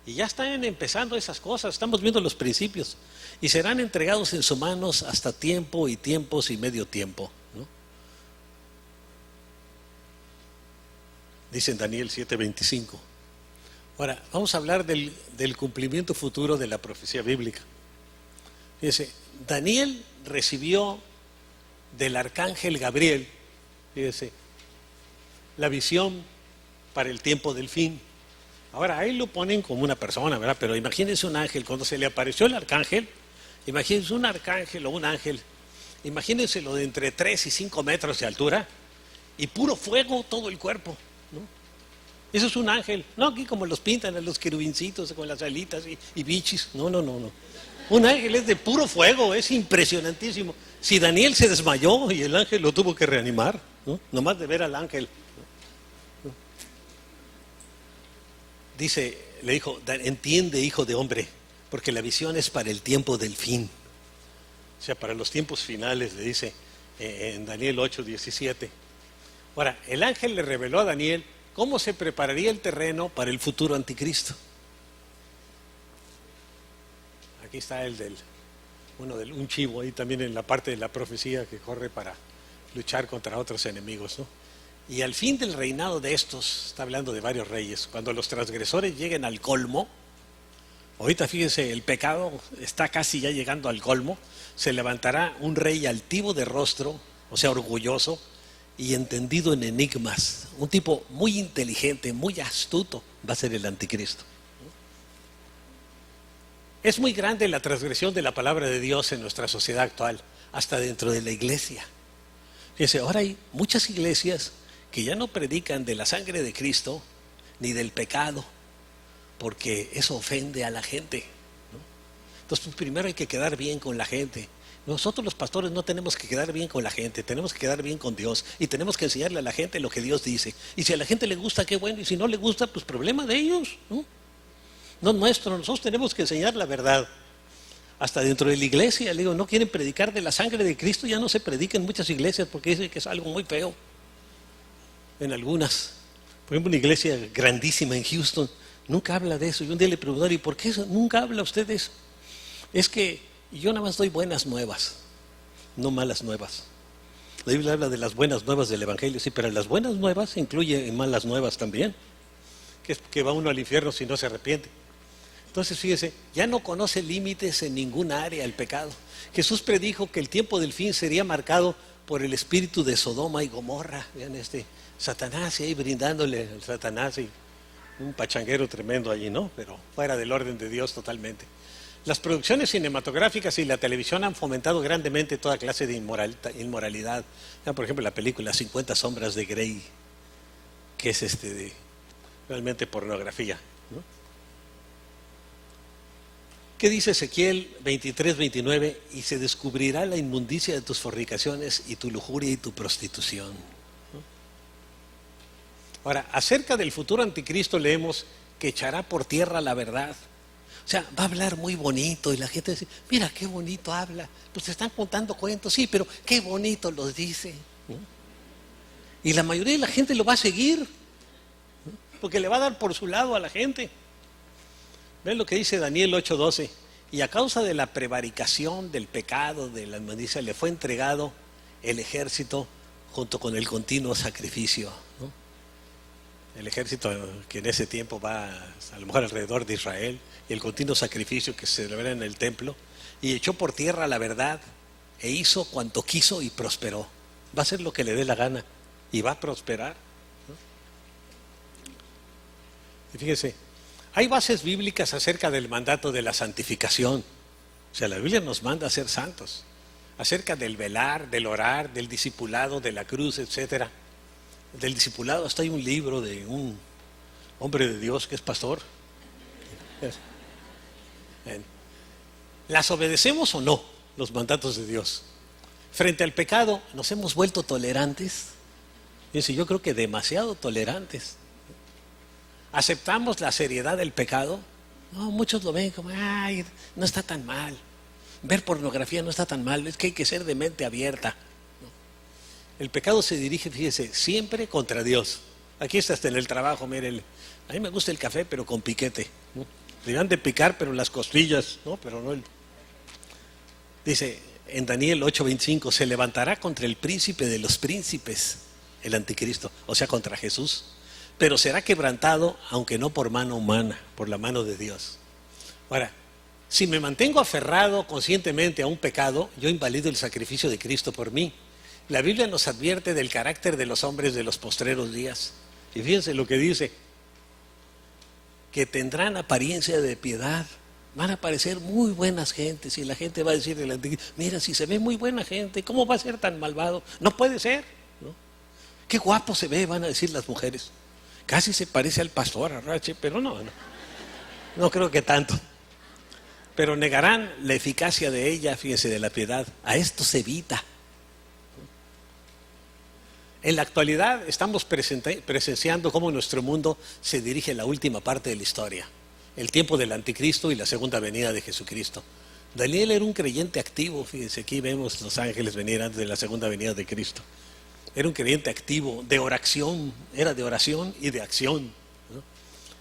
S2: Y ya están empezando esas cosas, estamos viendo los principios. Y serán entregados en sus manos hasta tiempo y tiempos y medio tiempo, ¿no? Dice en Daniel 7:25. Ahora, vamos a hablar del cumplimiento futuro de la profecía bíblica. Fíjese, Daniel recibió del arcángel Gabriel, fíjese, la visión para el tiempo del fin. Ahora, ahí lo ponen como una persona, ¿verdad? Pero imagínense un ángel, cuando se le apareció el arcángel, imagínense un arcángel o un ángel, imagínenselo de entre 3 y 5 metros de altura y puro fuego todo el cuerpo, ¿no? Eso es un ángel, no aquí como los pintan a los querubincitos con las alitas y bichis, no. Un ángel es de puro fuego, es impresionantísimo. Si Daniel se desmayó y el ángel lo tuvo que reanimar, ¿no? Nomás de ver al ángel. Dice, le dijo, entiende, hijo de hombre, porque la visión es para el tiempo del fin. O sea, para los tiempos finales, le dice en Daniel 8:17. Ahora, el ángel le reveló a Daniel cómo se prepararía el terreno para el futuro anticristo. Aquí está un chivo ahí también en la parte de la profecía que corre para luchar contra otros enemigos, ¿no? Y al fin del reinado de estos, está hablando de varios reyes, cuando los transgresores lleguen al colmo, Ahorita fíjense, el pecado está casi ya llegando al colmo. Se levantará un rey altivo de rostro, o sea, orgulloso y entendido en enigmas. Un tipo muy inteligente, muy astuto, va a ser el anticristo. Es muy grande la transgresión de la palabra de Dios en nuestra sociedad actual, hasta dentro de la iglesia. Fíjense, ahora hay muchas iglesias que ya no predican de la sangre de Cristo ni del pecado, porque eso ofende a la gente, ¿no? Entonces, primero hay que quedar bien con la gente. Nosotros los pastores no tenemos que quedar bien con la gente, tenemos que quedar bien con Dios y tenemos que enseñarle a la gente lo que Dios dice. Y si a la gente le gusta, qué bueno, y si no le gusta, pues problema de ellos, ¿no? No nuestro, nosotros tenemos que enseñar la verdad. Hasta dentro de la iglesia, le digo, no quieren predicar de la sangre de Cristo, ya no se predica en muchas iglesias porque dicen que es algo muy feo. En algunas, por ejemplo, una iglesia grandísima en Houston, nunca habla de eso. Y un día le preguntaron, ¿y por qué eso? Nunca habla usted de eso? Es que yo nada más doy buenas nuevas, no malas nuevas. La Biblia habla de las buenas nuevas del Evangelio, sí, pero las buenas nuevas incluye malas nuevas también, que es que va uno al infierno si no se arrepiente. Entonces, fíjese, ya no conoce límites en ningún área el pecado. Jesús predijo que el tiempo del fin sería marcado por el espíritu de Sodoma y Gomorra. Vean Satanás ahí brindándole al Satanás y un pachanguero tremendo allí, ¿no? Pero fuera del orden de Dios totalmente. Las producciones cinematográficas y la televisión han fomentado grandemente toda clase de inmoralidad. Por ejemplo, la película 50 sombras de Grey, que es realmente pornografía, ¿no? ¿Qué dice Ezequiel 23, 29? Y se descubrirá la inmundicia de tus fornicaciones y tu lujuria y tu prostitución. Ahora, acerca del futuro anticristo leemos que echará por tierra la verdad. O sea, va a hablar muy bonito y la gente dice, mira qué bonito habla. Pues te están contando cuentos, sí, pero qué bonito los dice, ¿no? Y la mayoría de la gente lo va a seguir, ¿no? Porque le va a dar por su lado a la gente. ¿Ven lo que dice Daniel 8:12? Y a causa de la prevaricación, del pecado, de la inmundicia, le fue entregado el ejército junto con el continuo sacrificio, ¿no? El ejército que en ese tiempo va a lo mejor alrededor de Israel, y el continuo sacrificio que se celebra en el templo, y echó por tierra la verdad e hizo cuanto quiso y prosperó. Va a hacer lo que le dé la gana y va a prosperar, ¿no? Y fíjese, hay bases bíblicas acerca del mandato de la santificación. O sea, la Biblia nos manda a ser santos, acerca del velar, del orar, del discipulado, de la cruz, etcétera. Del discipulado hasta hay un libro de un hombre de Dios que es pastor. ¿Las obedecemos o no, los mandatos de Dios? Frente al pecado, ¿nos hemos vuelto tolerantes? Yo creo que demasiado tolerantes. ¿Aceptamos la seriedad del pecado? No, muchos lo ven como, ay, no está tan mal. Ver pornografía no está tan mal, es que hay que ser de mente abierta. El pecado se dirige, fíjese, siempre contra Dios. Aquí está hasta en el trabajo, mire, a mí me gusta el café, pero con piquete, ¿no? Deberían de picar, pero las costillas, ¿no? Pero no el... Dice en Daniel 8:25, se levantará contra el príncipe de los príncipes, el anticristo, o sea, contra Jesús, pero será quebrantado, aunque no por mano humana, por la mano de Dios. Ahora, si me mantengo aferrado conscientemente a un pecado, yo invalido el sacrificio de Cristo por mí. La Biblia nos advierte del carácter de los hombres de los postreros días. Y fíjense lo que dice, que tendrán apariencia de piedad, van a parecer muy buenas gentes, y la gente va a decir, mira, si se ve muy buena gente, ¿cómo va a ser tan malvado? No puede ser, ¿no? Qué guapo se ve, van a decir las mujeres. Casi se parece al pastor Arrache, pero no creo que tanto. Pero negarán la eficacia de ella, fíjense, de la piedad. A esto se evita. En la actualidad estamos presenciando cómo nuestro mundo se dirige a la última parte de la historia, el tiempo del anticristo y la segunda venida de Jesucristo. Daniel era un creyente activo, fíjense, aquí vemos los ángeles venir antes de la segunda venida de Cristo. Era un creyente activo, de oración, era de oración y de acción, ¿no?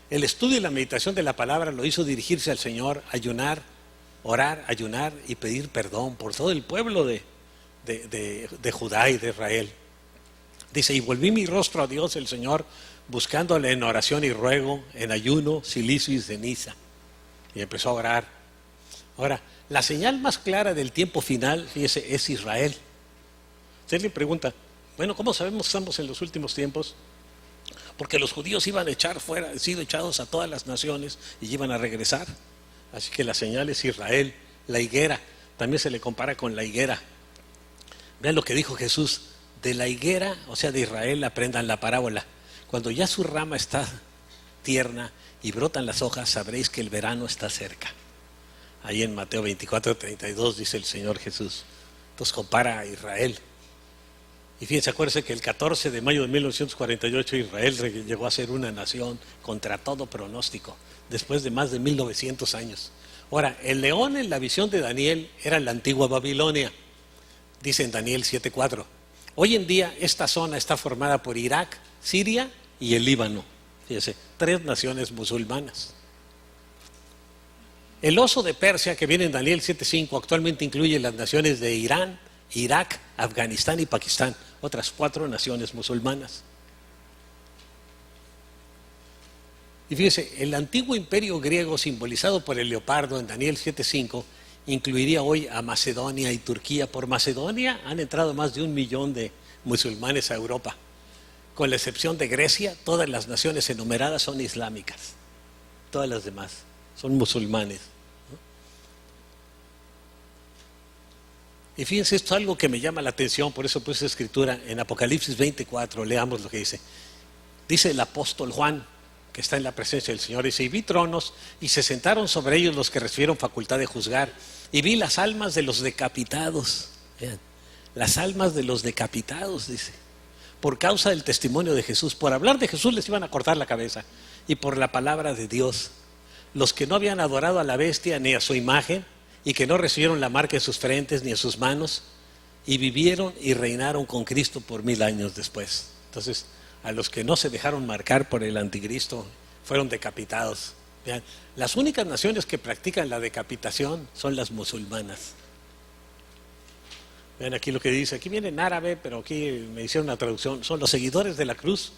S2: El estudio y la meditación de la palabra lo hizo dirigirse al Señor, ayunar, orar, ayunar y pedir perdón por todo el pueblo de Judá y de Israel. Dice, y volví mi rostro a Dios el Señor, buscándole en oración y ruego, en ayuno, cilicio y ceniza. y empezó a orar. Ahora, la señal más clara del tiempo final, fíjese, es Israel. Usted le pregunta, bueno, ¿cómo sabemos que estamos en los últimos tiempos? Porque los judíos iban a echar fuera, han sido echados a todas las naciones y iban a regresar. Así que la señal es Israel, la higuera. También se le compara con la higuera. Vean lo que dijo Jesús, de la higuera, o sea de Israel, aprendan la parábola. Cuando ya su rama está tierna y brotan las hojas, sabréis que el verano está cerca. Ahí en Mateo 24:32 dice el Señor Jesús. Entonces compara a Israel. Y fíjense, acuérdense que el 14 de mayo de 1948 Israel llegó a ser una nación contra todo pronóstico, después de más de 1900 años. Ahora, el león en la visión de Daniel era la antigua Babilonia, dice en Daniel 7:4. Hoy en día esta zona está formada por Irak, Siria y el Líbano. Fíjense, 3 naciones musulmanas. El oso de Persia, que viene en Daniel 7:5, actualmente incluye las naciones de Irán, Irak, Afganistán y Pakistán, otras 4 naciones musulmanas. Y fíjese, el antiguo imperio griego simbolizado por el leopardo en Daniel 7:5 incluiría hoy a Macedonia y Turquía. Por Macedonia han entrado más de 1 millón de musulmanes a Europa. Con la excepción de Grecia, todas las naciones enumeradas son islámicas. Todas las demás son musulmanes. Y fíjense, esto es algo que me llama la atención, por eso puse escritura en Apocalipsis 24, leamos lo que dice. Dice el apóstol Juan, que está en la presencia del Señor, dice, y vi tronos, y se sentaron sobre ellos los que recibieron facultad de juzgar, y vi las almas de los decapitados, vean, las almas de los decapitados, dice, por causa del testimonio de Jesús. Por hablar de Jesús les iban a cortar la cabeza, y por la palabra de Dios. Los que no habían adorado a la bestia ni a su imagen, y que no recibieron la marca en sus frentes ni en sus manos, y vivieron y reinaron con Cristo por 1000 años después. Entonces, a los que no se dejaron marcar por el anticristo fueron decapitados. Vean, las únicas naciones que practican la decapitación son las musulmanas. Vean aquí lo que dice, aquí viene en árabe, pero aquí me hicieron una traducción. Son los seguidores de la cruz,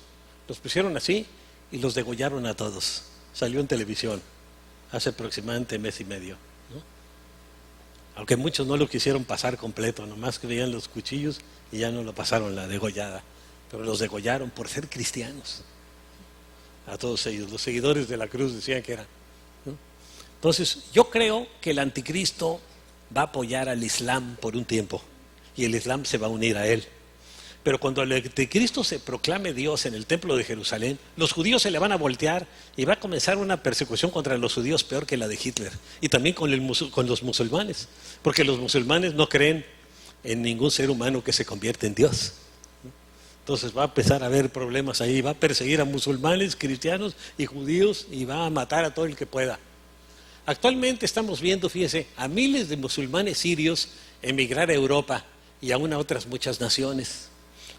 S2: los pusieron así y los degollaron a todos. Salió en televisión hace aproximadamente 1 mes y medio. Aunque muchos no lo quisieron pasar completo, nomás que veían los cuchillos y ya no lo pasaron la degollada. Pero los degollaron por ser cristianos. A todos ellos, los seguidores de la cruz decían que eran, ¿no? Entonces, yo creo que el anticristo va a apoyar al Islam por un tiempo y el Islam se va a unir a él. Pero cuando el anticristo se proclame Dios en el templo de Jerusalén, los judíos se le van a voltear y va a comenzar una persecución contra los judíos peor que la de Hitler. Y también con los musulmanes, porque los musulmanes no creen en ningún ser humano que se convierte en Dios. Entonces va a empezar a haber problemas ahí, va a perseguir a musulmanes, cristianos y judíos y va a matar a todo el que pueda. Actualmente estamos viendo, fíjese, a miles de musulmanes sirios emigrar a Europa y aún a otras muchas naciones.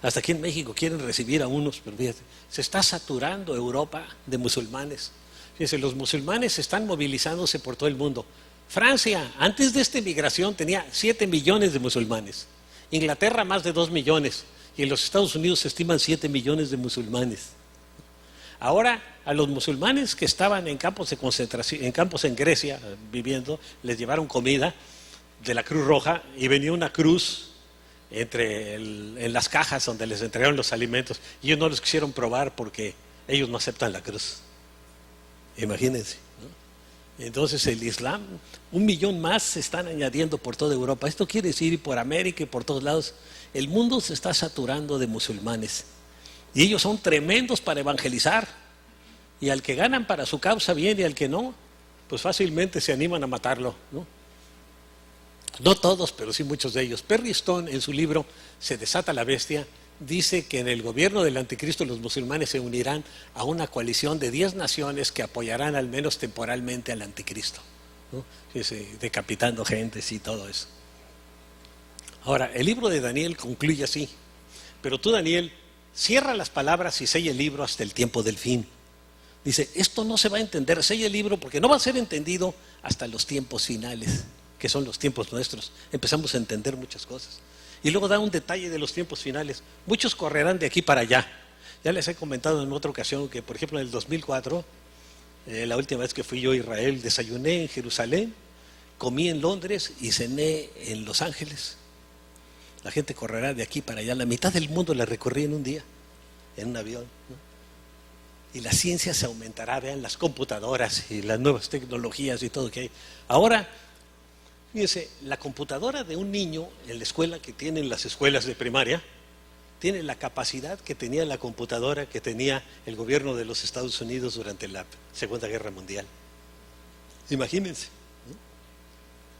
S2: Hasta aquí en México quieren recibir a unos, pero fíjate, se está saturando Europa de musulmanes. Fíjense, los musulmanes están movilizándose por todo el mundo. Francia, antes de esta migración, tenía 7 millones de musulmanes. Inglaterra, más de 2 millones. Y en los Estados Unidos se estiman 7 millones de musulmanes. Ahora, a los musulmanes que estaban en campos de concentración, en campos en Grecia, viviendo, les llevaron comida de la Cruz Roja y venía una cruz en las cajas donde les entregaron los alimentos, y ellos no los quisieron probar porque ellos no aceptan la cruz. Imagínense, ¿no? Entonces el Islam, 1 millón más se están añadiendo por toda Europa. Esto quiere decir por América y por todos lados. El mundo se está saturando de musulmanes y ellos son tremendos para evangelizar, y al que ganan para su causa bien y al que no, pues fácilmente se animan a matarlo, ¿no? No todos, pero sí muchos de ellos. Perry Stone, en su libro Se desata la bestia, dice que en el gobierno del anticristo los musulmanes se unirán a una coalición de 10 naciones que apoyarán al menos temporalmente al anticristo, ¿no? Decapitando gentes y todo eso. Ahora, el libro de Daniel concluye así, pero tú, Daniel, cierra las palabras y sella el libro hasta el tiempo del fin. Dice, esto no se va a entender, sella el libro porque no va a ser entendido hasta los tiempos finales, que son los tiempos nuestros. Empezamos a entender muchas cosas. Y luego da un detalle de los tiempos finales. Muchos correrán de aquí para allá. Ya les he comentado en otra ocasión que, por ejemplo, en el 2004, La última vez que fui yo a Israel, desayuné en Jerusalén, comí en Londres y cené en Los Ángeles. La gente correrá de aquí para allá. La mitad del mundo la recorrí en un día, en un avión, ¿no? Y la ciencia se aumentará, vean las computadoras y las nuevas tecnologías y todo que hay. Ahora, fíjense, la computadora de un niño en la escuela que tienen las escuelas de primaria, tiene la capacidad que tenía la computadora que tenía el gobierno de los Estados Unidos durante la Segunda Guerra Mundial. Imagínense, ¿no?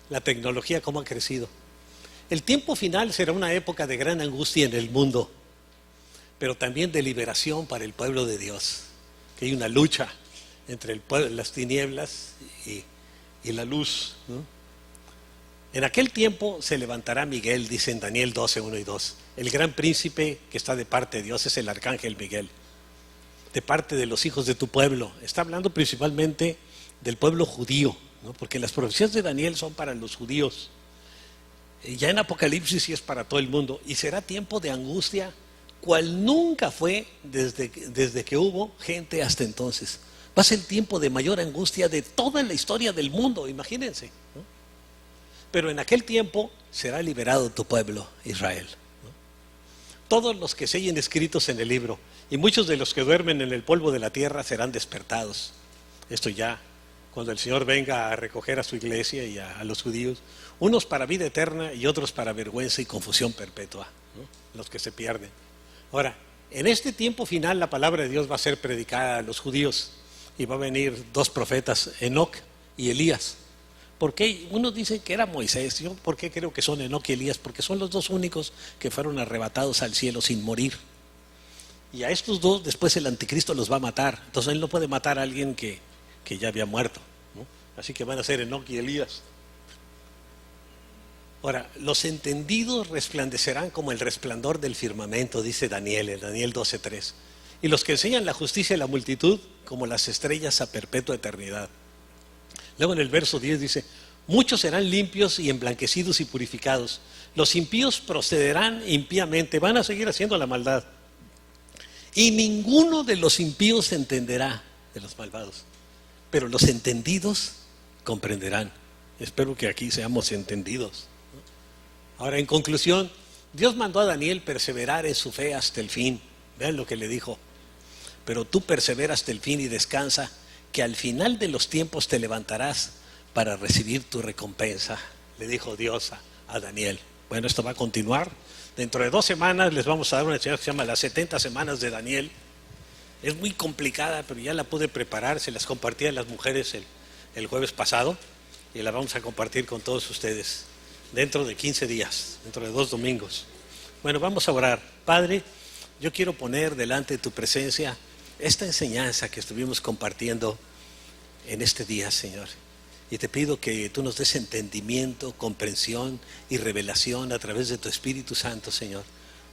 S2: La tecnología cómo ha crecido. El tiempo final será una época de gran angustia en el mundo, pero también de liberación para el pueblo de Dios. Que hay una lucha entre el pueblo, las tinieblas y la luz, ¿no? En aquel tiempo se levantará Miguel, dice en Daniel 12, 1 y 2. El gran príncipe que está de parte de Dios es el arcángel Miguel, de parte de los hijos de tu pueblo. Está hablando principalmente del pueblo judío, ¿no? Porque las profecías de Daniel son para los judíos. Ya en Apocalipsis sí es para todo el mundo. Y será tiempo de angustia, cual nunca fue desde que hubo gente hasta entonces. Va a ser tiempo de mayor angustia de toda la historia del mundo, imagínense, ¿no? Pero en aquel tiempo será liberado tu pueblo, Israel, ¿no? Todos los que se hayan escritos en el libro, y muchos de los que duermen en el polvo de la tierra serán despertados. Esto ya, cuando el Señor venga a recoger a su iglesia y a los judíos, unos para vida eterna y otros para vergüenza y confusión perpetua, ¿no? Los que se pierden. Ahora, en este tiempo final la palabra de Dios va a ser predicada a los judíos y va a venir dos profetas, Enoc y Elías. ¿Por qué? Unos dicen que era Moisés. Yo, ¿por qué creo que son Enoc y Elías? Porque son los dos únicos que fueron arrebatados al cielo sin morir. Y a estos dos después el anticristo los va a matar. Entonces él no puede matar a alguien que ya había muerto, ¿no? Así que van a ser Enoc y Elías. Ahora, los entendidos resplandecerán como el resplandor del firmamento, dice Daniel, en Daniel 12:3. Y los que enseñan la justicia a la multitud, como las estrellas a perpetua eternidad. Luego en el verso 10 dice, muchos serán limpios y emblanquecidos y purificados. Los impíos procederán impíamente, van a seguir haciendo la maldad. Y ninguno de los impíos entenderá de los malvados. Pero los entendidos comprenderán. Espero que aquí seamos entendidos. Ahora, en conclusión, Dios mandó a Daniel perseverar en su fe hasta el fin. Vean lo que le dijo. Pero tú persevera hasta el fin y descansa, que al final de los tiempos te levantarás para recibir tu recompensa, le dijo Dios a Daniel. Bueno, esto va a continuar. Dentro de 2 semanas les vamos a dar una enseñanza que se llama las 70 semanas de Daniel. Es muy complicada, pero ya la pude preparar, se las compartí a las mujeres el jueves pasado y la vamos a compartir con todos ustedes dentro de 15 días, dentro de 2 domingos. Bueno, vamos a orar. Padre, yo quiero poner delante de tu presencia esta enseñanza que estuvimos compartiendo en este día, Señor. Y te pido que tú nos des entendimiento, comprensión y revelación a través de tu Espíritu Santo, Señor,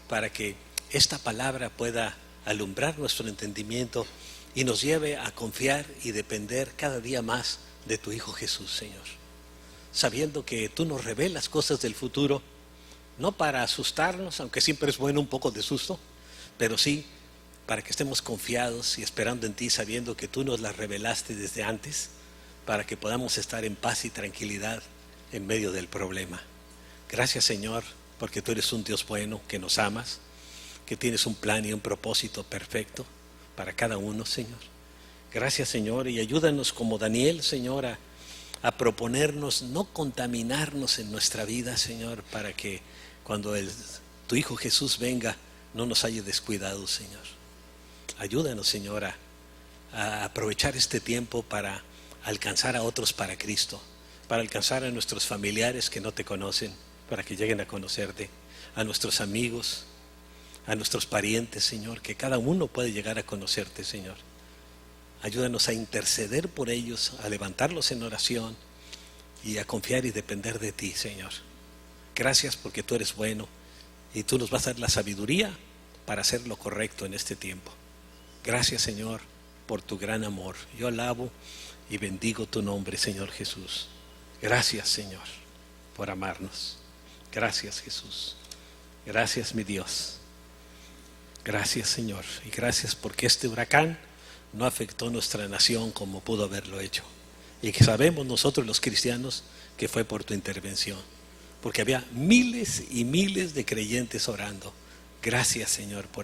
S2: para que esta palabra pueda alumbrar nuestro entendimiento y nos lleve a confiar y depender cada día más de tu Hijo Jesús, Señor. Sabiendo que tú nos revelas cosas del futuro, no para asustarnos, aunque siempre es bueno un poco de susto, pero sí para que estemos confiados y esperando en ti, sabiendo que tú nos las revelaste desde antes, para que podamos estar en paz y tranquilidad en medio del problema. Gracias, Señor, porque tú eres un Dios bueno, que nos amas, que tienes un plan y un propósito perfecto para cada uno, Señor. Gracias, Señor, y ayúdanos como Daniel, Señor, a proponernos no contaminarnos en nuestra vida, Señor, para que cuando tu Hijo Jesús venga no nos haya descuidado, Señor. Ayúdanos, Señor, a aprovechar este tiempo para alcanzar a otros para Cristo, para alcanzar a nuestros familiares que no te conocen, para que lleguen a conocerte, a nuestros amigos, a nuestros parientes, Señor, que cada uno puede llegar a conocerte, Señor. Ayúdanos a interceder por ellos, a levantarlos en oración y a confiar y depender de ti, Señor. Gracias porque tú eres bueno y tú nos vas a dar la sabiduría para hacer lo correcto en este tiempo. Gracias, Señor, por tu gran amor. Yo alabo y bendigo tu nombre, Señor Jesús. Gracias, Señor, por amarnos. Gracias, Jesús. Gracias, mi Dios. Gracias, Señor. Y gracias porque este huracán no afectó nuestra nación como pudo haberlo hecho. Y que sabemos nosotros los cristianos que fue por tu intervención, porque había miles y miles de creyentes orando. Gracias, Señor, por